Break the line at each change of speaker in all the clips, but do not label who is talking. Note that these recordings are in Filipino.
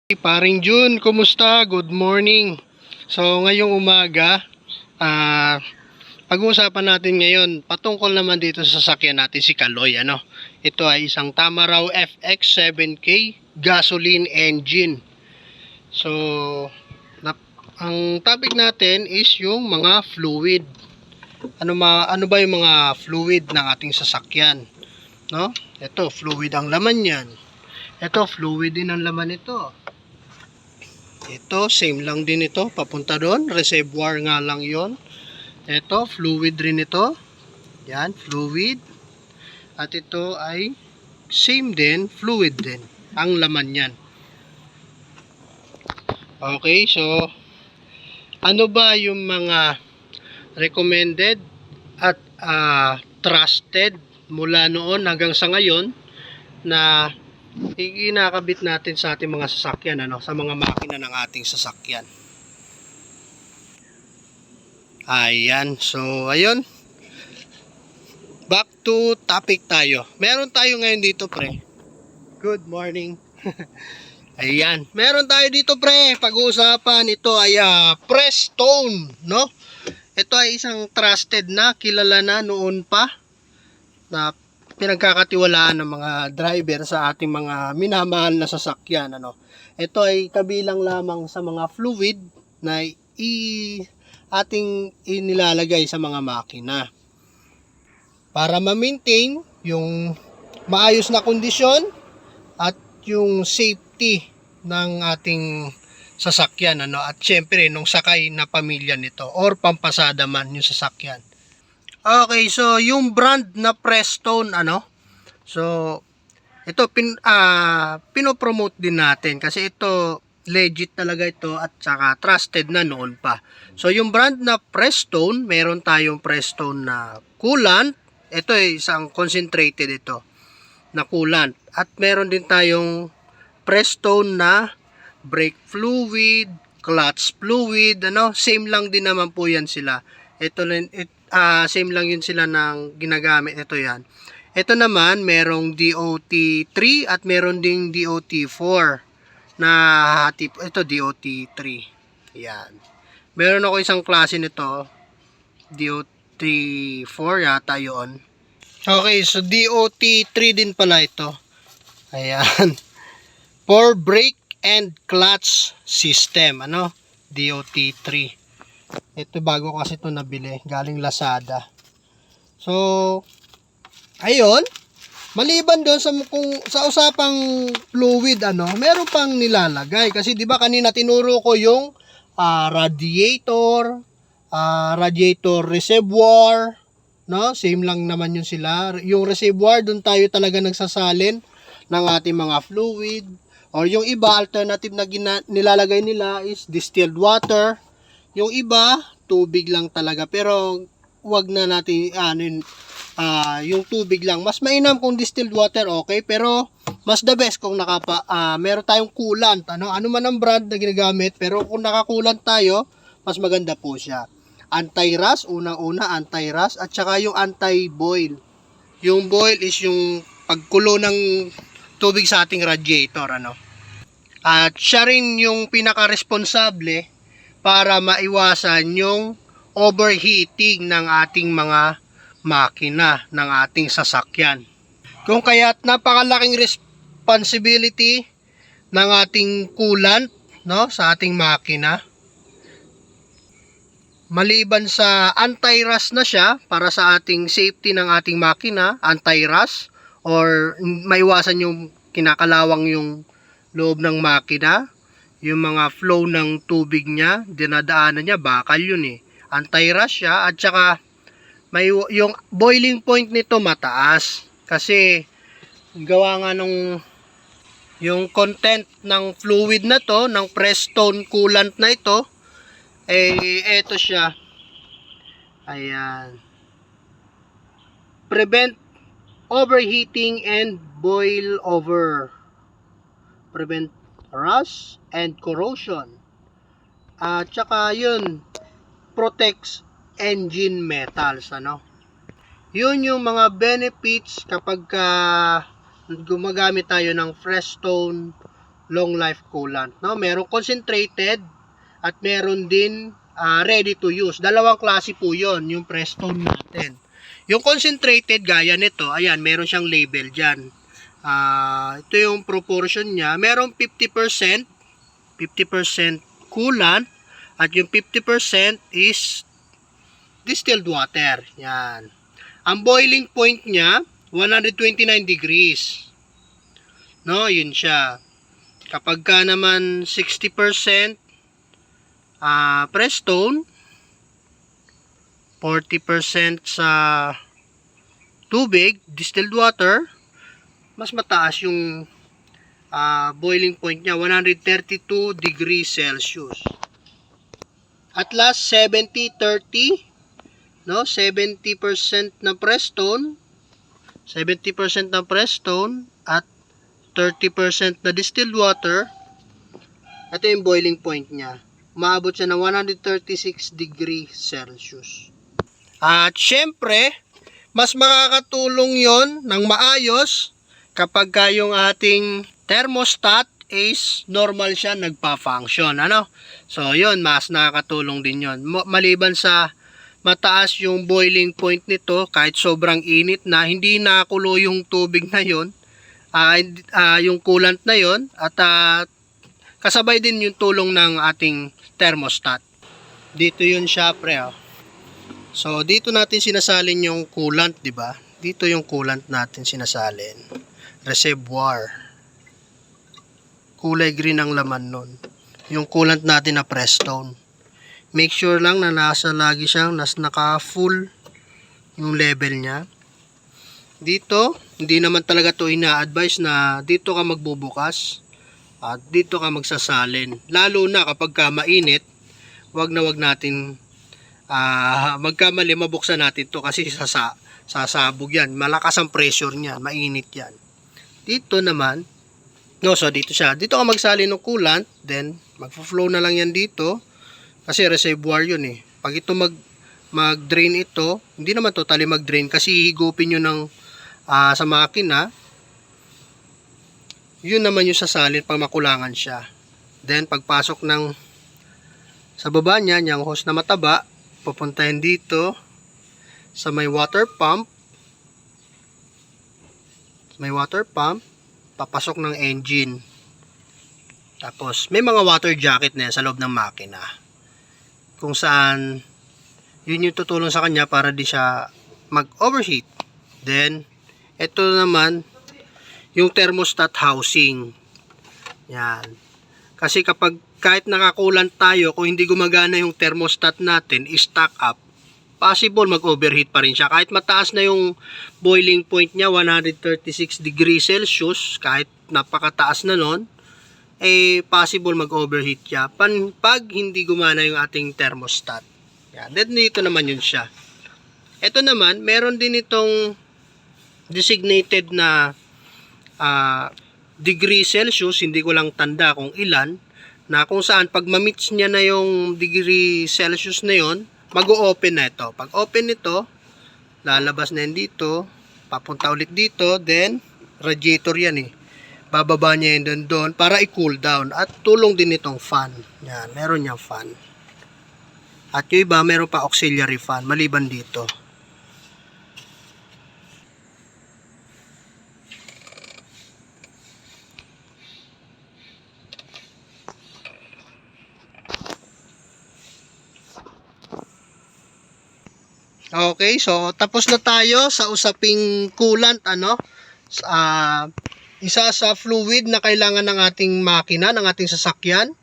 Paring Jun, kumusta? Good morning. So, ngayong umaga, pag-uusapan natin ngayon, patungkol naman dito sa sasakyan natin si Kaloy, ano? Ito ay isang Tamaraw FX 7K gasoline engine. So, ang topic natin is yung mga fluid. Ano ba yung mga fluid ng ating sasakyan, no? Ito, fluid ang laman yan. Ito, fluid din ang laman ito. Ito, same lang din ito. Papunta doon. Reservoir nga lang yon. Ito, fluid rin ito. Yan, fluid. At ito ay same din, fluid din. Ang laman yan. Okay, so ano ba yung mga recommended at trusted mula noon hanggang sa ngayon na ikinakabit natin sa ating mga sasakyan, ano, sa mga makina ng ating sasakyan. Ayan, so ayun, back to topic tayo. Meron tayo ngayon dito, pre. Good morning. Ayan, meron tayo dito, pre. Pag-uusapan, ito ay Prestone, no? Ito ay isang trusted na, kilala na noon pa, na pinagkakatiwalaan ng mga driver sa ating mga minamahal na sasakyan, ano. Ito ay kabilang lamang sa mga fluid na ating inilalagay sa mga makina para ma-maintain yung maayos na kondisyon at yung safety ng ating sasakyan, ano, at syempre nung sakay na pamilya nito or pampasada man yung sasakyan. Okay, so yung brand na Prestone, ano, so ito pinopromote din natin kasi ito legit talaga ito at saka trusted na noon pa. So yung brand na Prestone, meron tayong Prestone na coolant. Ito ay isang concentrated ito na coolant. At meron din tayong Prestone na brake fluid, clutch fluid, ano, same lang din naman po yan sila. Same lang yun sila ng ginagamit. Ito yan. Ito naman, merong DOT3 at meron ding DOT4 na hati. Ito, DOT3. Yan. Meron ako isang klase nito. DOT4 yata yun. Okay, so DOT3 din pala ito. Ayan. For brake and clutch system. Ano? DOT3. Ito bago kasi ito nabili, galing Lazada. So, ayun, maliban doon sa usapang fluid, ano, meron pang nilalagay kasi 'di ba kanina tinuro ko yung radiator, radiator reservoir, no? Same lang naman yun sila. Yung reservoir doon tayo talaga nagsasalin ng ating mga fluid, or yung iba alternative na nilalagay nila is distilled water. Yung iba, tubig lang talaga. Pero, wag na natin, yung tubig lang. Mas mainam kung distilled water, okay. Pero, mas the best kung meron tayong coolant. Ano man ang brand na ginagamit. Pero, kung naka-coolant tayo, mas maganda po siya. Anti-rust, unang-una, anti-rust. At saka yung anti-boil. Yung boil is yung pagkulo ng tubig sa ating radiator, ano. At siya rin yung pinaka-responsable para maiwasan yung overheating ng ating mga makina, ng ating sasakyan. Kung kaya't napakalaking responsibility ng ating coolant, no, sa ating makina. Maliban sa anti-rust na siya para sa ating safety ng ating makina, anti-rust, or maiwasan yung kinakalawang yung loob ng makina, yung mga flow ng tubig niya, dinadaanan niya, bakal yun eh. Anti-rust siya, at saka yung boiling point nito mataas. Kasi gawa nga nung yung content ng fluid na to, ng Prestone coolant na ito, eto siya. Ayan. Prevent overheating and boil over. Prevent rust and corrosion. At saka yun, protects engine metals, ano. Yun yung mga benefits kapag gumagamit tayo ng Prestone long life coolant, no? Merong concentrated at meron din ready to use. Dalawang klase po 'yon, yung Prestone natin. Yung concentrated gaya nito, ayan, meron siyang label diyan. Ito yung proportion niya. Merong 50% coolant at yung 50% is distilled water. Yan. Ang boiling point niya 129 degrees. No, yun siya. Kapag ka naman 60% Prestone, 40% sa tubig, distilled water, mas mataas yung boiling point niya, 132 degrees Celsius. At last, 70-30, no? 70% na Prestone, 70% na Prestone at 30% na distilled water. Ito yung boiling point niya. Umaabot siya ng 136 degrees Celsius. At syempre, mas makakatulong yon ng maayos kapag yung ating thermostat is normal siya, nagpa-function. Ano? So, yun, mas nakakatulong din yon. Maliban sa mataas yung boiling point nito, kahit sobrang init na, hindi nakulo yung tubig na yon, yung coolant na yon, at kasabay din yung tulong ng ating thermostat. Dito yun siya, pre. So, dito natin sinasalin yung coolant, di ba? Dito yung coolant natin sinasalin. Reservoir. Kulay green ang laman nun. Yung coolant natin na Prestone. Make sure lang na nasa lagi siyang naka-full yung level niya. Dito, hindi naman talaga to ina-advise na dito ka magbubukas at dito ka magsasalin. Lalo na kapag ka mainit, wag natin magkamali, mabuksan natin to kasi sasabog yan. Malakas ang pressure niya, mainit yan. Dito naman, no, so dito siya. Dito ka magsalin ng coolant, then magfo-flow na lang yan dito kasi reservoir yun eh. Pag ito mag-drain ito, hindi naman totally mag-drain kasi higupin nyo ng sa makina. Yun naman yung sasalin pag makulangan siya. Then pagpasok ng sa baba niya, yung hose na mataba, pupuntahin dito sa may water pump. May water pump, papasok ng engine. Tapos may mga water jacket na yan sa loob ng makina. Kung saan yun yung tutulong sa kanya para di siya mag-overheat. Then ito naman yung thermostat housing. Yan. Kasi kahit nakakulant tayo, kung hindi gumagana yung thermostat natin, i-stack up, possible mag-overheat pa rin siya. Kahit mataas na yung boiling point niya, 136 degrees Celsius, kahit napakataas na nun, possible mag-overheat siya. Pag hindi gumana yung ating thermostat. Yan. Then dito naman yun siya. Ito naman, meron din itong designated na degree Celsius, hindi ko lang tanda kung ilan, na kung saan pag ma-meets niya na yung degree Celsius na yon, mag-o-open na ito. Pag open nito, lalabas na yan dito, papunta ulit dito, then radiator yan eh. Bababa niya yan doon para i-cool down. At tulong din itong fan. Yan, meron niyang fan. At yung iba, meron pa auxiliary fan, maliban dito. Okay, so tapos na tayo sa usaping coolant, ano? Isa sa fluid na kailangan ng ating makina, ng ating sasakyan,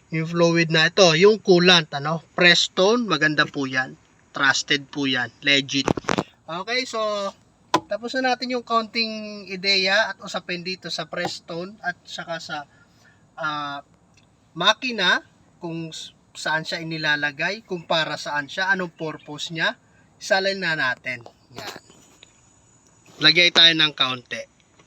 yung fluid na ito, yung coolant, ano? Prestone, maganda po yan. Trusted po yan, legit. Okay, so tapos na natin yung counting ideya at usapin dito sa Prestone at saka sa makina, kung saan siya inilalagay, kung para saan siya, anong purpose niya. Isalin na natin. Yan. Lagay tayo ng kaunti.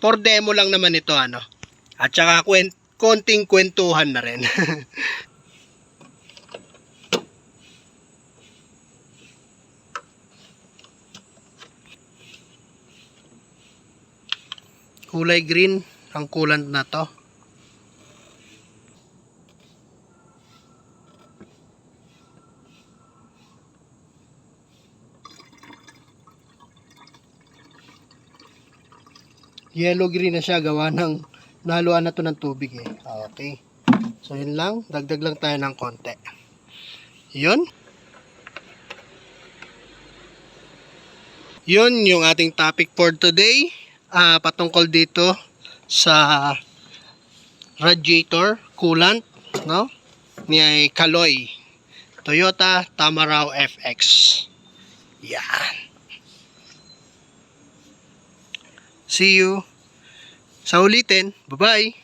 For demo lang naman ito, ano. At saka konting kwentuhan na rin. Kulay green ang coolant na to. yellow green na siya gawa ng nahaluan na to ng tubig eh. Okay. So yun lang, dagdag lang tayo ng konti. Yun. Yun yung ating topic for today. Patungkol dito sa radiator coolant, no? Ni Kaloy Toyota Tamaraw FX. Yan. See you sa ulitin. Bye-bye.